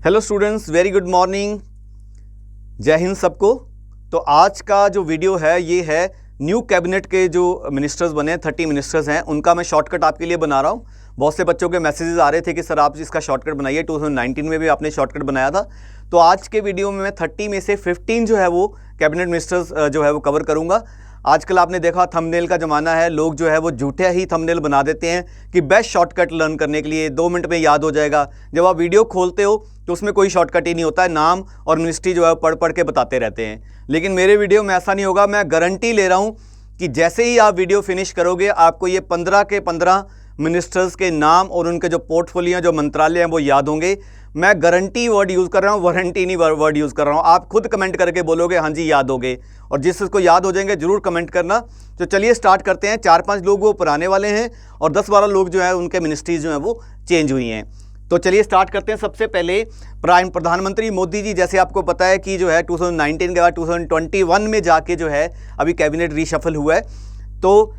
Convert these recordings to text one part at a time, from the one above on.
Hello students, very good morning. जय हिंद सबको। तो आज का जो वीडियो है ये है न्यू कैबिनेट के जो मिनिस्टर्स बने 30 मिनिस्टर्स हैं उनका मैं शॉर्टकट आपके लिए बना रहा हूँ। बहुत से बच्चों के मैसेजेस आ रहे थे कि सर आप इसका शॉर्टकट बनाइए। 2019 में भी आपने शॉर्टकट बनाया था। तो आज के वीडियो में मैं 30 में से 15 जो है वो कैबिनेट मिनिस्टर्स जो है वो कवर करूँगा। आजकल आपने देखा थंबनेल का ज़माना है, लोग जो है वो झूठे ही थंबनेल बना देते हैं कि बेस्ट शॉर्टकट लर्न करने के लिए 2 मिनट में याद हो जाएगा। जब आप वीडियो खोलते हो तो उसमें कोई शॉर्टकट ही नहीं होता है, नाम और मिनिस्ट्री जो है पढ़ पढ़ के बताते रहते हैं। लेकिन मेरे वीडियो में ऐसा नहीं होगा। मैं गारंटी ले रहा हूँ कि जैसे ही आप वीडियो फिनिश करोगे आपको ये 15 के 15 मिनिस्टर्स के नाम और उनके जो पोर्टफोलियो जो मंत्रालय हैं वो याद होंगे। मैं गारंटी वर्ड यूज़ कर रहा हूँ, वारंटी नहीं वर्ड यूज़ कर रहा हूँ। आप खुद कमेंट करके बोलोगे हाँ जी याद होंगे, और जिसको याद हो जाएंगे ज़रूर कमेंट करना। तो चलिए स्टार्ट करते हैं। 4-5 लोग वो पुराने वाले हैं और 10-12 लोग जो है उनके मिनिस्ट्रीज जो हैं वो चेंज हुई हैं। तो चलिए स्टार्ट करते हैं। सबसे पहले प्रधानमंत्री मोदी जी, जैसे आपको पता है कि जो है 2019 के बाद 2021 में जाके जो है अभी कैबिनेट रीशफल हुआ है। तो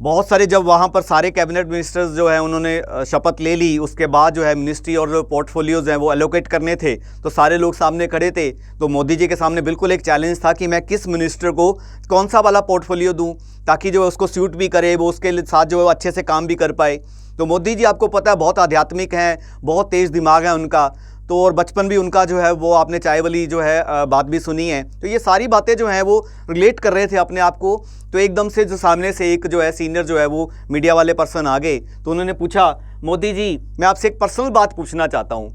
बहुत सारे जब वहाँ पर सारे कैबिनेट मिनिस्टर्स जो है उन्होंने शपथ ले ली, उसके बाद जो है मिनिस्ट्री और जो पोर्टफोलियोज़ हैं वो एलोकेट करने थे, तो सारे लोग सामने खड़े थे। तो मोदी जी के सामने बिल्कुल एक चैलेंज था कि मैं किस मिनिस्टर को कौन सा वाला पोर्टफोलियो दूं ताकि जो है उसको सूट भी करे, वो उसके साथ जो है अच्छे से काम भी कर पाए। तो मोदी जी आपको पता है बहुत आध्यात्मिक हैं, बहुत तेज़ दिमाग है उनका। तो और बचपन भी उनका जो है वो आपने चाय वाली जो है बात भी सुनी है। तो ये सारी बातें जो हैं वो रिलेट कर रहे थे अपने आप को। तो एकदम से जो सामने से एक जो है सीनियर जो है वो मीडिया वाले पर्सन आ गए। तो उन्होंने पूछा, मोदी जी मैं आपसे एक पर्सनल बात पूछना चाहता हूँ।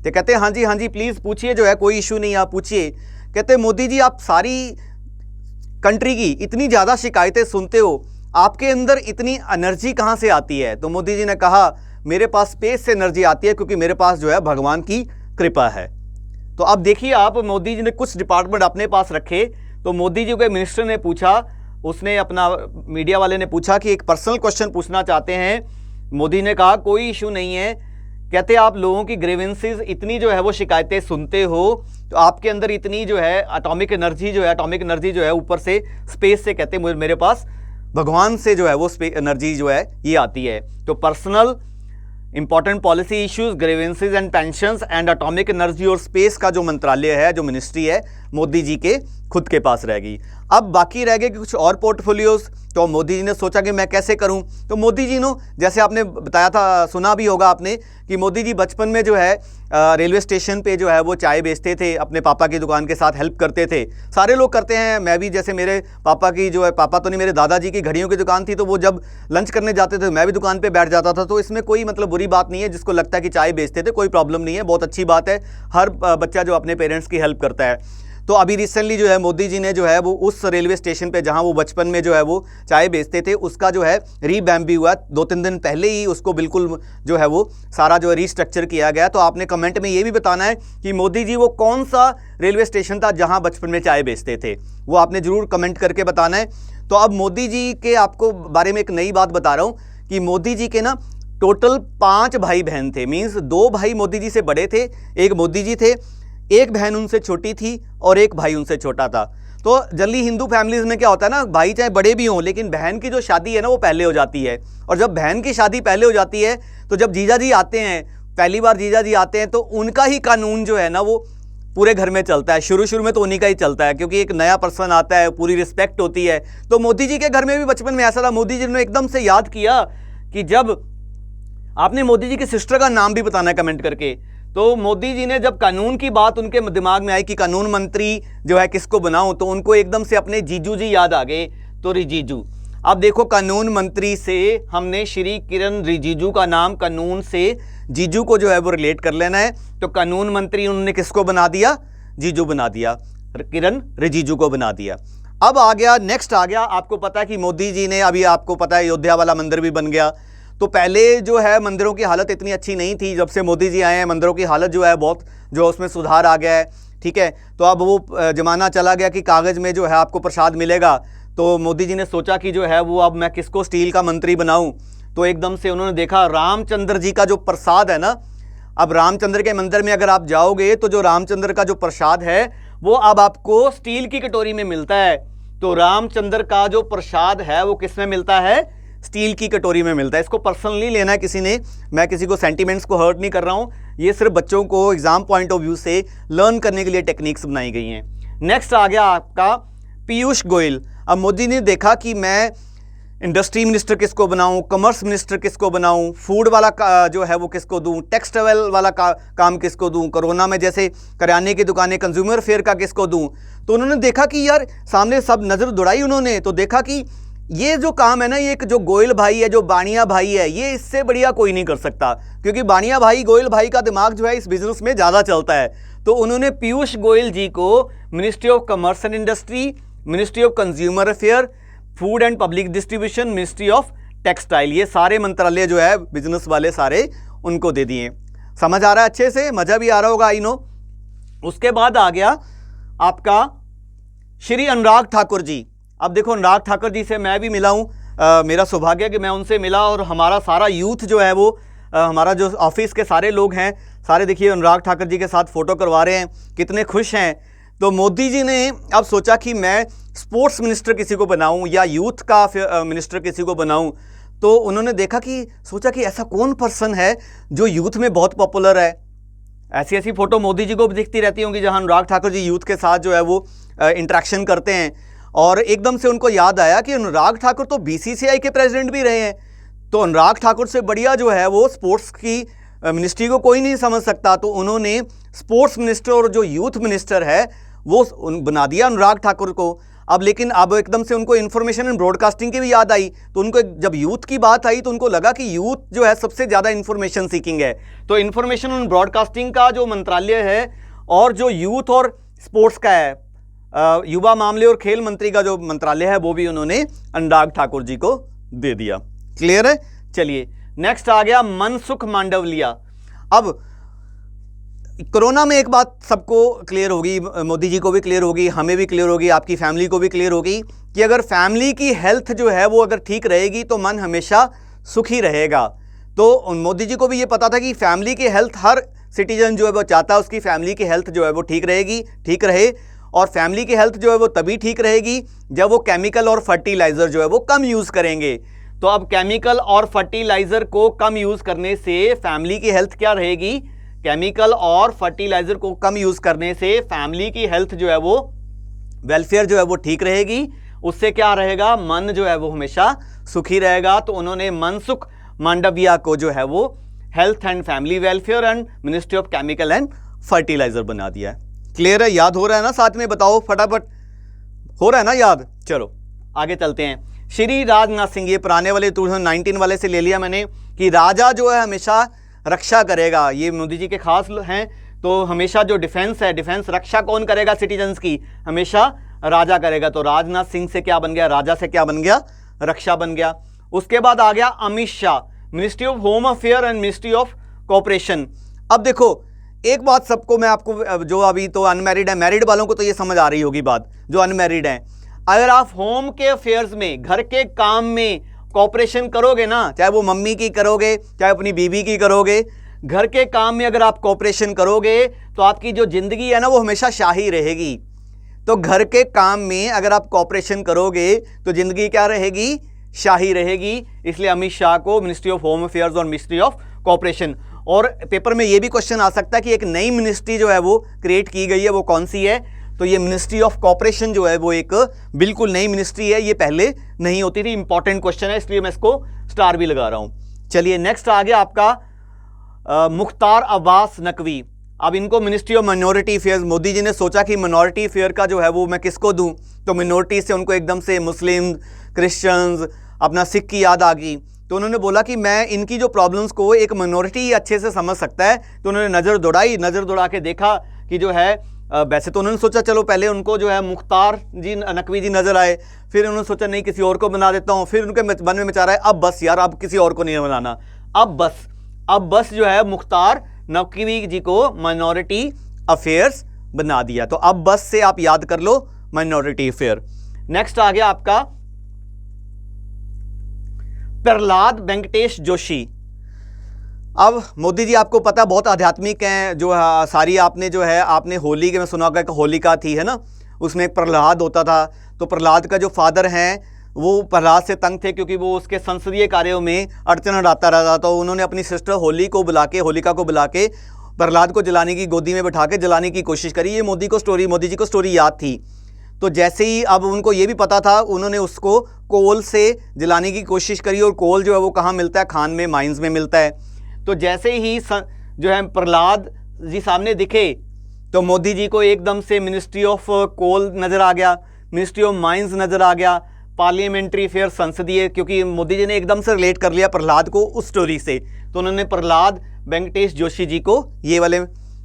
तो कहते हैं हाँ जी प्लीज़ पूछिए, जो है कोई इशू नहीं, आप पूछिए। कहते हैं मोदी जी आप सारी कंट्री की इतनी ज़्यादा शिकायतें सुनते हो, आपके अंदर इतनी एनर्जी कहाँ से आती है? तो मोदी जी ने कहा मेरे पास स्पेस से एनर्जी आती है क्योंकि मेरे पास जो है भगवान की कृपा है। तो अब देखिए आप, मोदी जी ने कुछ डिपार्टमेंट अपने पास रखे। तो मोदी जी के मिनिस्टर ने पूछा, उसने अपना मीडिया वाले ने पूछा कि एक पर्सनल क्वेश्चन पूछना चाहते हैं। मोदी ने कहा कोई इशू नहीं है। कहते आप लोगों की ग्रीवेंसेस इतनी जो है वो शिकायतें सुनते हो, तो आपके अंदर इतनी जो है एटॉमिक एनर्जी जो है ऊपर से स्पेस से, कहते मेरे पास भगवान से जो है वो एनर्जी जो है ये आती है। तो personal important policy issues, grievances and pensions and atomic energy और स्पेस का जो मंत्रालय है, जो मिनिस्ट्री है, मोदी जी के खुद के पास रहेगी। अब बाकी रह गए कुछ और पोर्टफोलियोज। तो मोदी जी ने सोचा कि मैं कैसे करूं। तो मोदी जी ने, जैसे आपने बताया था, सुना भी होगा आपने कि मोदी जी बचपन में जो है रेलवे स्टेशन पे जो है वो चाय बेचते थे, अपने पापा की दुकान के साथ हेल्प करते थे। सारे लोग करते हैं, मैं भी, जैसे मेरे पापा की जो है, पापा तो नहीं, मेरे दादाजी की घड़ियों की दुकान थी, तो वो जब लंच करने जाते थे मैं भी दुकान पे बैठ जाता था। तो इसमें कोई मतलब बुरी बात नहीं है, जिसको लगता है कि चाय बेचते थे कोई प्रॉब्लम नहीं है, बहुत अच्छी बात है। हर बच्चा जो अपने पेरेंट्स की हेल्प करता है। तो अभी रिसेंटली जो है मोदी जी ने जो है वो उस रेलवे स्टेशन पे जहां वो बचपन में जो है वो चाय बेचते थे, उसका जो है रीवैम्प भी हुआ। 2-3 दिन पहले ही उसको बिल्कुल जो है वो सारा जो है रीस्ट्रक्चर किया गया। तो आपने कमेंट में ये भी बताना है कि मोदी जी वो कौन सा रेलवे स्टेशन था जहाँ बचपन में चाय बेचते थे, वो आपने ज़रूर कमेंट करके बताना है। तो अब मोदी जी के आपको बारे में एक नई बात बता रहा हूँ कि मोदी जी के ना टोटल 5 भाई बहन थे। मीन्स 2 भाई मोदी जी से बड़े थे, एक मोदी जी थे, एक बहन उनसे छोटी थी और एक भाई उनसे छोटा था। तो जनरली हिंदू फैमिलीज में क्या होता है ना, भाई चाहे बड़े भी हों लेकिन बहन की जो शादी है ना वो पहले हो जाती है। और जब बहन की शादी पहले हो जाती है तो जब जीजा जी आते हैं, पहली बार जीजा जी आते हैं, तो उनका ही कानून जो है ना वो पूरे घर में चलता है। शुरू में तो उन्हीं का ही चलता है क्योंकि एक नया पर्सन आता है, पूरी रिस्पेक्ट होती है। तो मोदी जी के घर में भी बचपन में ऐसा था। मोदी जी ने एकदम से याद किया कि जब आपने मोदी जी की सिस्टर का नाम भी बताना है कमेंट करके। तो मोदी जी ने जब कानून की बात उनके दिमाग में आई कि कानून मंत्री जो है किसको बनाऊं, तो उनको एकदम से अपने जीजू जी याद आ गए। तो रिजिजू, अब देखो कानून मंत्री से हमने श्री किरण रिजिजू का नाम, कानून से जीजू को जो है वो रिलेट कर लेना है। तो कानून मंत्री उन्होंने किसको बना दिया? जीजू बना दिया, किरण रिजिजू को बना दिया। अब आ गया, नेक्स्ट आ गया, आपको पता है कि मोदी जी ने, अभी आपको पता है अयोध्या वाला मंदिर भी बन गया। तो पहले जो है मंदिरों की हालत इतनी अच्छी नहीं थी, जब से मोदी जी आए हैं मंदिरों की हालत जो है बहुत जो उसमें सुधार आ गया है। ठीक है, तो अब वो ज़माना चला गया कि कागज़ में जो है आपको प्रसाद मिलेगा। तो मोदी जी ने सोचा कि जो है वो अब मैं किसको स्टील का मंत्री बनाऊं। तो एकदम से उन्होंने देखा रामचंद्र जी का जो प्रसाद है ना, अब रामचंद्र के मंदिर में अगर आप जाओगे तो जो रामचंद्र का जो प्रसाद है वो अब आपको स्टील की कटोरी में मिलता है। तो रामचंद्र का जो प्रसाद है वो किस में मिलता है? स्टील की कटोरी में मिलता है। इसको पर्सनली लेना है किसी ने, मैं किसी को सेंटीमेंट्स को हर्ट नहीं कर रहा हूँ, ये सिर्फ बच्चों को एग्जाम पॉइंट ऑफ व्यू से लर्न करने के लिए टेक्निक्स बनाई गई हैं। नेक्स्ट आ गया आपका पीयूष गोयल। अब मोदी ने देखा कि मैं इंडस्ट्री मिनिस्टर किसको बनाऊं, कॉमर्स मिनिस्टर किसको बनाऊं, फूड वाला जो है वो किसको दूं, टेक्सटाइल वाला काम किसको दूं, कोरोना में जैसे करियाने की दुकानें कंज्यूमर फेयर का किसको दूं। तो उन्होंने देखा कि यार सामने सब नज़र दौड़ाई उन्होंने, तो देखा कि ये जो काम है ना, ये एक जो गोयल भाई है, जो बानिया भाई है, ये इससे बढ़िया कोई नहीं कर सकता, क्योंकि बानिया भाई, गोयल भाई का दिमाग जो है इस बिजनेस में ज़्यादा चलता है। तो उन्होंने पीयूष गोयल जी को ministry of commerce and industry, ministry of consumer affair, food and public distribution, ministry of textile, ये सारे मंत्रालय जो है बिजनेस वाले सारे उनको दे दिए। समझ आ रहा है अच्छे से, मज़ा भी आ रहा होगा, आई नो। उसके बाद आ गया आपका श्री अनुराग ठाकुर जी। अब देखो अनुराग ठाकुर जी से मैं भी मिला हूँ, मेरा सौभाग्य है कि मैं उनसे मिला, और हमारा सारा यूथ जो है वो हमारा जो ऑफिस के सारे लोग हैं सारे देखिए अनुराग ठाकुर जी के साथ फ़ोटो करवा रहे हैं, कितने खुश हैं। तो मोदी जी ने अब सोचा कि मैं स्पोर्ट्स मिनिस्टर किसी को बनाऊं या यूथ का मिनिस्टर किसी को बनाऊं। तो उन्होंने देखा कि सोचा कि ऐसा कौन पर्सन है जो यूथ में बहुत पॉपुलर है। ऐसी ऐसी फ़ोटो मोदी जी को भी दिखती रहती होंगी जहां अनुराग ठाकुर जी यूथ के साथ जो है वो इंटरेक्शन करते हैं, और एकदम से उनको याद आया कि अनुराग ठाकुर तो बीसीसीआई के प्रेसिडेंट भी रहे हैं, तो अनुराग ठाकुर से बढ़िया जो है वो स्पोर्ट्स की मिनिस्ट्री को कोई नहीं समझ सकता। तो उन्होंने स्पोर्ट्स मिनिस्टर और जो यूथ मिनिस्टर है वो बना दिया अनुराग ठाकुर को। अब लेकिन अब एकदम से उनको इन्फॉर्मेशन एंड ब्रॉडकास्टिंग की भी याद आई, तो उनको जब यूथ की बात आई तो उनको लगा कि यूथ जो है सबसे ज़्यादा इन्फॉर्मेशन सीकिंग है। तो इन्फॉर्मेशन एंड ब्रॉडकास्टिंग का जो मंत्रालय है और जो यूथ और स्पोर्ट्स का है, युवा मामले और खेल मंत्री का जो मंत्रालय है, वो भी उन्होंने अनुराग ठाकुर जी को दे दिया। क्लियर है? चलिए नेक्स्ट आ गया मनसुख मांडविया। अब कोरोना में एक बात सबको क्लियर होगी, मोदी जी को भी क्लियर होगी, हमें भी क्लियर होगी, आपकी फैमिली को भी क्लियर होगी कि अगर फैमिली की हेल्थ जो है वो अगर ठीक रहेगी तो मन हमेशा सुखी रहेगा। तो मोदी जी को भी ये पता था कि फैमिली की हेल्थ हर सिटीजन जो है वो चाहता है उसकी फैमिली की हेल्थ जो है वो ठीक रहेगी, ठीक रहे। और फैमिली की हेल्थ जो है वो तभी ठीक रहेगी जब वो केमिकल और फर्टिलाइज़र जो है वो कम यूज़ करेंगे। तो अब केमिकल और फर्टिलाइज़र को कम यूज़ करने से फैमिली की हेल्थ क्या रहेगी? केमिकल और फर्टिलाइज़र को कम यूज़ करने से फैमिली की हेल्थ जो है वो वेलफेयर जो है वो ठीक रहेगी। उससे क्या रहेगा? मन जो है वो हमेशा सुखी रहेगा। तो उन्होंने मनसुख मांडविया को जो है वो health and family welfare and ministry of chemical and fertiliser बना दिया है। क्लियर है? याद हो रहा है ना? साथ में बताओ फटाफट, हो रहा है ना याद? चलो आगे चलते हैं। श्री राजनाथ सिंह, ये पुराने वाले 2019 वाले से ले लिया मैंने कि राजा जो है हमेशा रक्षा करेगा, ये मोदी जी के खास हैं। तो हमेशा जो डिफेंस है, डिफेंस रक्षा कौन करेगा सिटीजन्स की? हमेशा राजा करेगा। तो राजनाथ सिंह से क्या बन गया? राजा से क्या बन गया? रक्षा बन गया। उसके बाद आ गया Amit Shah, ministry of home affair and ministry of cooperation. अब देखो एक बात सबको मैं आपको, जो अभी तो अनमैरिड है, मैरिड वालों को तो ये समझ आ रही होगी बात, जो अनमैरिड हैं, अगर आप होम के अफेयर्स में, घर के काम में कोऑपरेशन करोगे ना, चाहे वो मम्मी की करोगे चाहे अपनी बीवी की करोगे, घर के काम में अगर आप कोऑपरेशन करोगे तो आपकी जो ज़िंदगी है ना वो हमेशा शाही रहेगी। तो घर के काम में अगर आप कोऑपरेशन करोगे तो ज़िंदगी क्या रहेगी? शाही रहेगी। इसलिए अमित शाह को मिनिस्ट्री ऑफ होम अफेयर्स और मिनिस्ट्री ऑफ कोऑपरेशन। और पेपर में ये भी क्वेश्चन आ सकता है कि एक नई मिनिस्ट्री जो है वो क्रिएट की गई है, वो कौन सी है? तो ये मिनिस्ट्री ऑफ कोऑपरेशन जो है वो एक बिल्कुल नई मिनिस्ट्री है, ये पहले नहीं होती थी। इंपॉर्टेंट क्वेश्चन है इसलिए मैं इसको स्टार भी लगा रहा हूँ। चलिए नेक्स्ट आ गया आपका मुख्तार अब्बास नकवी। अब इनको ministry of minority affairs, Modi ji ने सोचा कि माइनॉरिटी अफेयर का जो है वो मैं किसको दूं, तो मिनॉरिटी से उनको एकदम से मुस्लिम, क्रिश्चियंस, अपना सिख की याद आ गई। तो उन्होंने बोला कि मैं इनकी जो प्रॉब्लम्स को एक माइनॉरिटी ही अच्छे से समझ सकता है। तो उन्होंने नज़र दौड़ा के देखा कि जो है वैसे तो उन्होंने सोचा चलो पहले उनको जो है मुख्तार जी नकवी जी नज़र आए, फिर उन्होंने सोचा नहीं किसी और को बना देता हूँ, फिर उनके मन में विचार आया अब बस यार, अब किसी और को नहीं बनाना, अब बस जो है मुख्तार नकवी जी को माइनॉरिटी अफेयर्स बना दिया। तो अब बस से आप याद कर लो माइनॉरिटी अफेयर। नेक्स्ट आ गया आपका प्रहलाद वेंकटेश जोशी। अब मोदी जी आपको पता बहुत आध्यात्मिक हैं, जो सारी आपने जो है आपने होली के में सुना होगा, होलिका थी है ना, उसमें एक प्रहलाद होता था। तो प्रहलाद का जो फादर हैं वो प्रहलाद से तंग थे क्योंकि वो उसके संसदीय कार्यों में अड़चन डालता रहा था। तो उन्होंने अपनी सिस्टर होलिका को बुला के प्रहलाद को जलाने की, गोदी में बैठा के जलाने की कोशिश करी। ये मोदी जी को स्टोरी याद थी। तो जैसे ही अब उनको ये भी पता था, उन्होंने उसको कोल से जलाने की कोशिश करी, और कोल जो है वो कहाँ मिलता है, खान में, माइंस में मिलता है। तो जैसे ही जो है प्रहलाद जी सामने दिखे तो मोदी जी को एकदम से मिनिस्ट्री ऑफ कोल नज़र आ गया, मिनिस्ट्री ऑफ माइंस नज़र आ गया, पार्लियामेंट्री अफेयर, संसदीय, क्योंकि मोदी जी ने एकदम से रिलेट कर लिया प्रहलाद को उस स्टोरी से। तो उन्होंने प्रहलाद वेंकटेश जोशी जी को ये वाले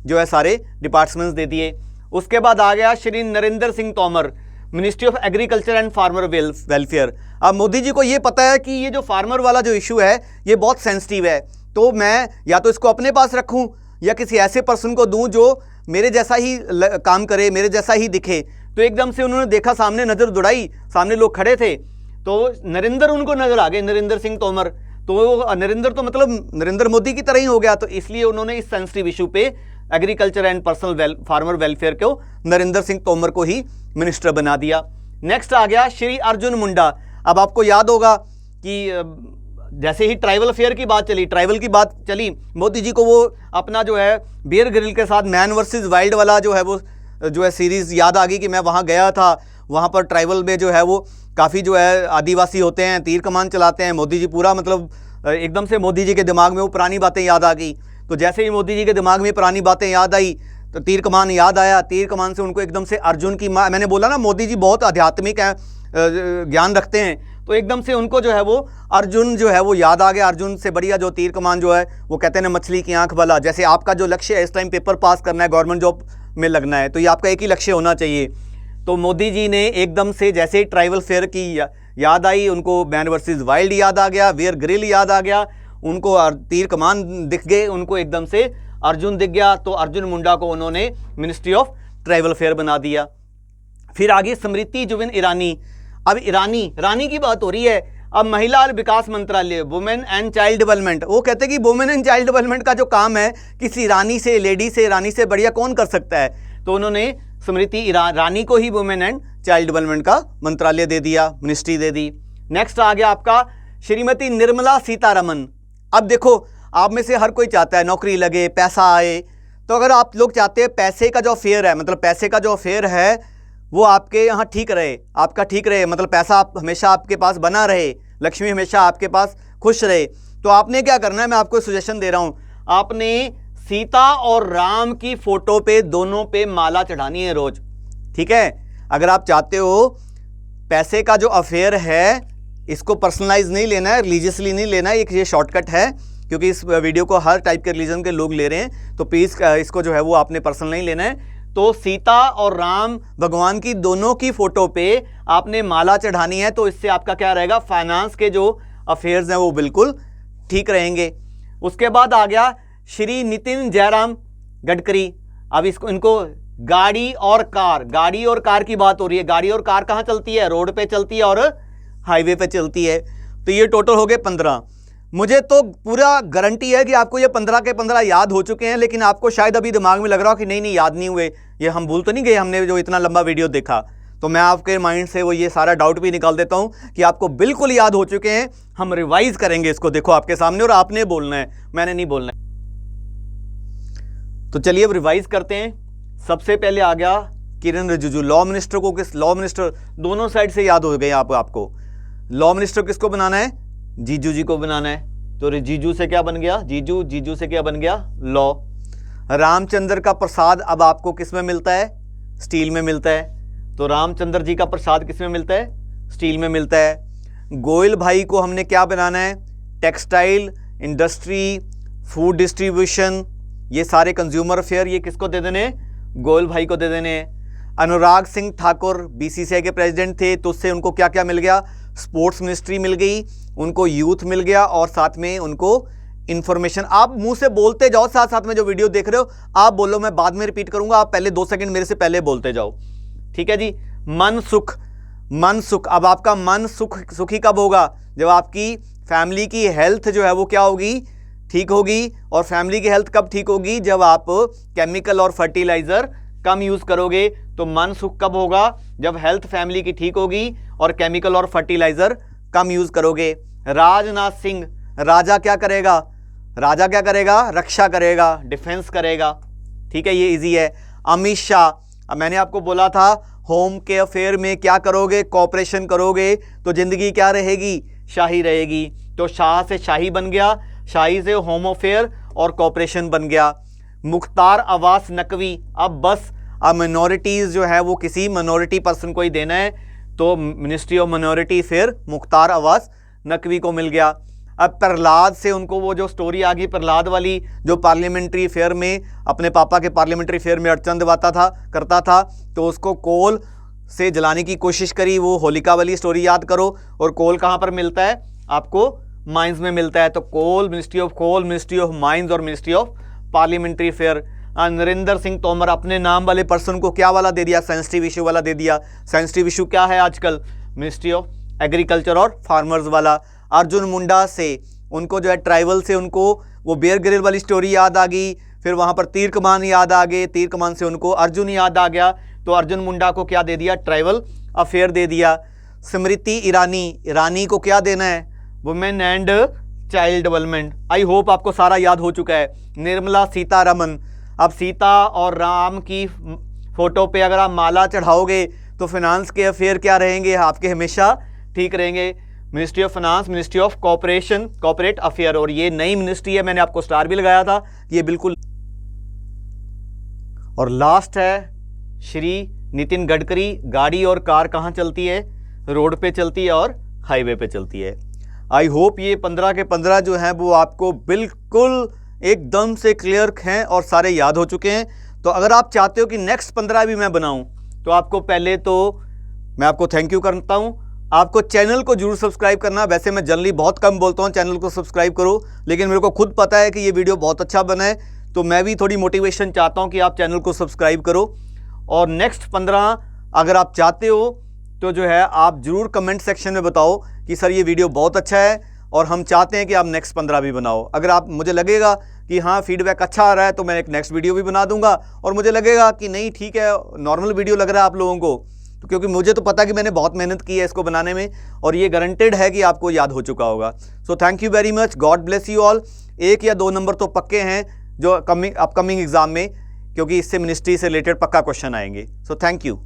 जो है सारे डिपार्टमेंट्स दे दिए। उसके बाद आ गया Shri Narendra Singh Tomar, ministry of agriculture and farmer welfare. अब मोदी जी को ये पता है कि ये जो फार्मर वाला जो इशू है ये बहुत सेंसिटिव है, तो मैं या तो इसको अपने पास रखूं या किसी ऐसे पर्सन को दूं जो मेरे जैसा ही काम करे, मेरे जैसा ही दिखे। तो एकदम से उन्होंने देखा, सामने नज़र दौड़ाई, सामने लोग खड़े थे, तो नरेंद्र उनको नज़र आ गए, नरेंद्र सिंह तोमर। तो नरेंद्र तो मतलब नरेंद्र मोदी की तरह ही हो गया। तो इसलिए उन्होंने इस सेंसिटिव इशू पे agriculture and personal farmer welfare को नरेंद्र सिंह तोमर को ही मिनिस्टर बना दिया। नेक्स्ट आ गया श्री अर्जुन मुंडा। अब आपको याद होगा कि जैसे ही ट्राइबल अफेयर की बात चली, ट्राइबल की बात चली, मोदी जी को वो अपना जो है बियर ग्रिल के साथ मैन वर्सेस वाइल्ड वाला जो है वो जो है सीरीज़ याद आ गई कि मैं वहाँ गया था, वहाँ पर ट्राइबल में जो है वो काफ़ी जो है आदिवासी होते हैं, तीर कमान चलाते हैं। मोदी जी पूरा मतलब एकदम से मोदी जी के दिमाग में वो पुरानी बातें याद आ गई। तो जैसे ही मोदी जी के दिमाग में पुरानी बातें याद आई तो तीर कमान याद आया। तीर कमान से उनको एकदम से अर्जुन की माँ, मैंने बोला ना मोदी जी बहुत आध्यात्मिक हैं, ज्ञान रखते हैं, तो एकदम से उनको जो है वो अर्जुन जो है वो याद आ गया। अर्जुन से बढ़िया जो तीर कमान जो है वो कहते हैं ना मछली की आंख वाला। जैसे आपका जो लक्ष्य है इस टाइम पेपर पास करना है, गवर्नमेंट जॉब में लगना है, तो ये आपका एक ही लक्ष्य होना चाहिए। तो मोदी जी ने एकदम से जैसे ही ट्राइबल फेयर की याद आई, उनको मैन वर्सेस वाइल्ड याद आ गया, बियर ग्रिल याद आ गया, उनको तीर कमान दिख गए, उनको एकदम से अर्जुन दिख गया। तो अर्जुन मुंडा को उन्होंने मिनिस्ट्री ऑफ ट्राइबल फेयर बना दिया। फिर आगे स्मृति जुबिन ईरानी। अब रानी की बात हो रही है। अब महिला और विकास मंत्रालय, वुमेन एंड चाइल्ड डेवलपमेंट, वो कहते हैं कि वुमेन एंड चाइल्ड डेवलपमेंट का जो काम है किसी रानी से, लेडी से, रानी से बढ़िया कौन कर सकता है। तो उन्होंने स्मृति रानी को ही वुमेन एंड चाइल्ड डेवलपमेंट का मंत्रालय दे दिया, मिनिस्ट्री दे दी। नेक्स्ट आ गया आपका श्रीमती निर्मला सीतारमन। अब देखो, आप में से हर कोई चाहता है नौकरी लगे, पैसा आए। तो अगर आप लोग चाहते हैं पैसे का जो अफेयर है, मतलब पैसे का जो अफेयर है वो आपके यहाँ ठीक रहे, आपका ठीक रहे, मतलब पैसा आप हमेशा आपके पास बना रहे, लक्ष्मी हमेशा आपके पास खुश रहे, तो आपने क्या करना है, मैं आपको सजेशन दे रहा हूँ, आपने सीता और राम की फोटो पे, दोनों पे माला चढ़ानी है रोज। ठीक है, अगर आप चाहते हो पैसे का जो अफेयर है इसको पर्सनलाइज नहीं लेना है, रिलीजियसली नहीं लेना है, ये शॉर्टकट है, क्योंकि इस वीडियो को हर टाइप के रिलीजन के लोग ले रहे हैं, तो प्लीज़ इसको जो है वो आपने पर्सनल नहीं लेना है। तो सीता और राम भगवान की दोनों की फोटो पे आपने माला चढ़ानी है। तो इससे आपका क्या रहेगा, फाइनेंस के जो अफेयर्स हैं वो बिल्कुल ठीक रहेंगे। उसके बाद आ गया श्री नितिन जयराम गडकरी। अब इनको गाड़ी और कार की बात हो रही है। गाड़ी और कार कहाँ चलती है, रोड पे चलती है और हाईवे पे चलती है। तो ये टोटल हो गए 15। मुझे तो पूरा गारंटी है कि आपको ये 15 के 15 याद हो चुके हैं, लेकिन आपको शायद अभी दिमाग में लग रहा हो कि नहीं याद नहीं हुए, ये हम भूल तो नहीं गए, हमने जो इतना लंबा वीडियो देखा। तो मैं आपके माइंड से वो ये सारा डाउट भी निकाल देता हूँ कि आपको बिल्कुल याद हो चुके हैं। हम रिवाइज करेंगे इसको, देखो आपके सामने, और आपने बोलना है, मैंने नहीं बोलना है। तो चलिए अब रिवाइज करते हैं। सबसे पहले आ गया किरण रिजिजू, लॉ मिनिस्टर को लॉ मिनिस्टर दोनों साइड से याद हो गए आपको। लॉ मिनिस्टर किसको बनाना है, जीजू जी को बनाना है। तो रिजिजू से क्या बन गया, जीजू से क्या बन गया, लॉ। रामचंद्र का प्रसाद अब आपको किस में मिलता है, स्टील में मिलता है। तो रामचंद्र जी का प्रसाद किस में मिलता है, स्टील में मिलता है। गोयल भाई को हमने क्या बनाना है, टेक्सटाइल इंडस्ट्री, फूड डिस्ट्रीब्यूशन, ये सारे कंज्यूमर अफेयर, ये किसको दे देने, गोयल भाई को दे देने। अनुराग सिंह ठाकुर बीसीसीआई के प्रेसिडेंट थे, तो उससे उनको क्या क्या मिल गया, स्पोर्ट्स मिनिस्ट्री मिल गई, उनको यूथ मिल गया, और साथ में उनको इंफॉर्मेशन। आप मुंह से बोलते जाओ, साथ साथ में जो वीडियो देख रहे हो आप बोलो, मैं बाद में रिपीट करूंगा, आप पहले 2 सेकंड मेरे से पहले बोलते जाओ। ठीक है जी। मन सुख, अब आपका मन सुखी कब होगा, जब आपकी फैमिली की हेल्थ जो है वो क्या होगी, ठीक होगी। और फैमिली की हेल्थ कब ठीक होगी, जब आप केमिकल और फर्टिलाइजर कम यूज करोगे। तो मन सुख कब होगा, जब हेल्थ फैमिली की ठीक होगी और केमिकल और फर्टिलाइजर कम यूज करोगे। राजनाथ सिंह, राजा क्या करेगा? राजा क्या करेगा? रक्षा करेगा, डिफेंस करेगा। ठीक है, ये इजी है। अमित शाह, अब मैंने आपको बोला था होम के अफेयर में क्या करोगे? कॉपरेशन करोगे तो जिंदगी क्या रहेगी? शाही रहेगी। तो शाह से शाही बन गया, शाही से होम अफेयर और कॉपरेशन बन गया। मुख्तार अब्बास नकवी, अब बस अब मिनॉरिटीज़ जो है वो किसी मिनॉरिटी पर्सन को ही देना है, तो मिनिस्ट्री ऑफ मिनॉरिटी फिर मुख्तार अब्बास नकवी को मिल गया। अब प्रहलाद से उनको वो जो स्टोरी आ गई प्रहलाद वाली, जो पार्लियामेंट्री फेयर में अपने पापा के पार्लियामेंट्री फेयर में अड़चन दिवाता था, करता था, तो उसको कोल से जलाने की कोशिश करी। वो होलिका वाली स्टोरी याद करो। और कोल कहाँ पर मिलता है? आपको माइंस में मिलता है। तो coal, ministry of coal, ministry of mines और ministry of parliamentary fair. Narendra Singh Tomar, अपने नाम वाले पर्सन को क्या वाला दे दिया? सेंसिटिव इशू वाला दे दिया। सेंसिटिव इशू क्या है आजकल? मिनिस्ट्री ऑफ एग्रीकल्चर और फार्मर्स वाला। अर्जुन मुंडा से उनको जो है ट्राइबल से उनको वो बेयर ग्रिल वाली स्टोरी याद आ गई। फिर वहाँ पर तीर कमान याद आ गए, तीर कमान से उनको अर्जुन याद आ गया। तो अर्जुन मुंडा को क्या दे दिया? ट्राइबल अफेयर दे दिया। स्मृति ईरानी, ईरानी को क्या देना है? Women and child development. I hope आपको सारा याद हो चुका है। निर्मला सीतारमन, अब सीता और राम की फोटो पे अगर आप माला चढ़ाओगे तो फिनांस के अफेयर क्या रहेंगे? आपके हमेशा ठीक रहेंगे। Ministry of finance, ministry of corporation, corporate affair, और ये नई मिनिस्ट्री है, मैंने आपको स्टार भी लगाया था, ये बिल्कुल। और लास्ट है श्री नितिन गडकरी। गाड़ी और कार कहाँ चलती है? रोड पे चलती है और हाईवे पे चलती है। आई होप ये 15 के 15 जो हैं वो आपको बिल्कुल एकदम से क्लियर हैं और सारे याद हो चुके हैं। तो अगर आप चाहते हो कि नेक्स्ट 15 भी मैं बनाऊं, तो आपको पहले तो मैं आपको थैंक यू करता हूं। आपको चैनल को जरूर सब्सक्राइब करना। वैसे मैं जनरली बहुत कम बोलता हूं चैनल को सब्सक्राइब करो, लेकिन मेरे को खुद पता है कि ये वीडियो बहुत अच्छा बना है, तो मैं भी थोड़ी मोटिवेशन चाहता हूं कि आप चैनल को सब्सक्राइब करो। और नेक्स्ट 15 अगर आप चाहते हो तो जो है आप जरूर कमेंट सेक्शन में बताओ कि सर ये वीडियो बहुत अच्छा है और हम चाहते हैं कि आप नेक्स्ट 15 भी बनाओ। अगर आप, मुझे लगेगा कि हाँ फीडबैक अच्छा आ रहा है तो मैं एक नेक्स्ट वीडियो भी बना दूंगा, और मुझे लगेगा कि नहीं ठीक है नॉर्मल वीडियो लग रहा है आप लोगों को, तो क्योंकि मुझे तो पता कि मैंने बहुत मेहनत की है इसको बनाने में, और ये गारंटेड है कि आपको याद हो चुका होगा। So thank you very much, God bless you all. 1 या 2 नंबर तो पक्के हैं जो अपकमिंग एग्जाम में, क्योंकि इससे मिनिस्ट्री से रिलेटेड पक्का क्वेश्चन आएंगे। So thank you.